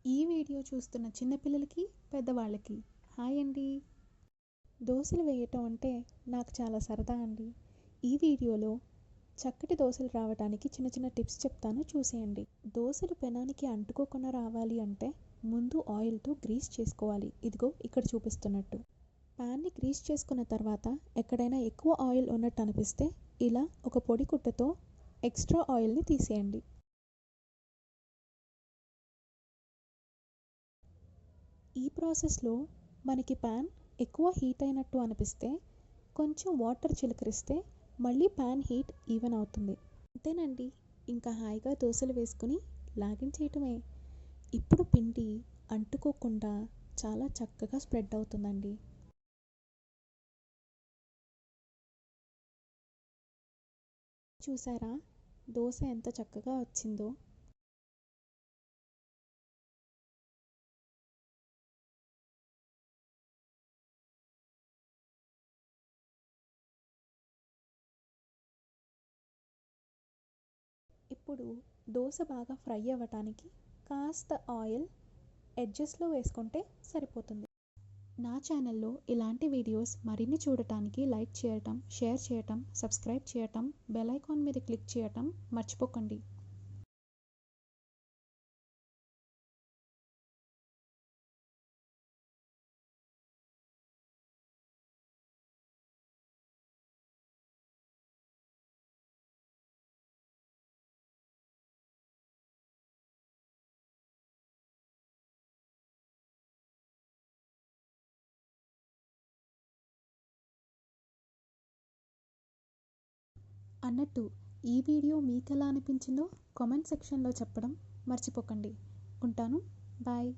ఈ వీడియో చూస్తున్న చిన్నపిల్లలకి పెద్దవాళ్ళకి హాయ్ అండి. దోశలు వేయటం అంటే నాకు చాలా సరదా అండి. ఈ వీడియోలో చక్కటి దోశలు రావడానికి చిన్న చిన్న టిప్స్ చెప్తాను, చూసేయండి. దోశలు పెనానికి అంటుకోకుండా రావాలి అంటే ముందు ఆయిల్తో గ్రీస్ చేసుకోవాలి. ఇదిగో ఇక్కడ చూపిస్తున్నట్టు ప్యాన్ని గ్రీస్ చేసుకున్న తర్వాత ఎక్కడైనా ఎక్కువ ఆయిల్ ఉన్నట్టు అనిపిస్తే ఇలా ఒక పొడి కుట్టతో ఎక్స్ట్రా ఆయిల్ని తీసేయండి. ఈ ప్రాసెస్లో మనకి ప్యాన్ ఎక్కువ హీట్ అయినట్టు అనిపిస్తే కొంచెం వాటర్ చిలకరిస్తే మళ్ళీ ప్యాన్ హీట్ ఈవెన్ అవుతుంది. అంతేనండి, ఇంకా హాయిగా దోశలు వేసుకుని లాగించేయటమే. ఇప్పుడు పిండి అంటుకోకుండా చాలా చక్కగా స్ప్రెడ్ అవుతుందండి. చూసారా దోశ ఎంత చక్కగా వచ్చిందో. ఇప్పుడు దోశ బాగా ఫ్రై అవ్వటానికి కాస్త ఆయిల్ ఎడ్జెస్లో వేసుకుంటే సరిపోతుంది. నా ఛానల్లో ఇలాంటి వీడియోస్ మరిన్ని చూడటానికి లైక్ చేయటం, షేర్ చేయటం, సబ్స్క్రైబ్ చేయటం, బెల్ ఐకాన్ మీద క్లిక్ చేయటం మర్చిపోకండి. అన్నట్టు ఈ వీడియో మీకు ఎలా అనిపించిందో కామెంట్ సెక్షన్లో చెప్పడం మర్చిపోకండి. ఉంటాను, బాయ్.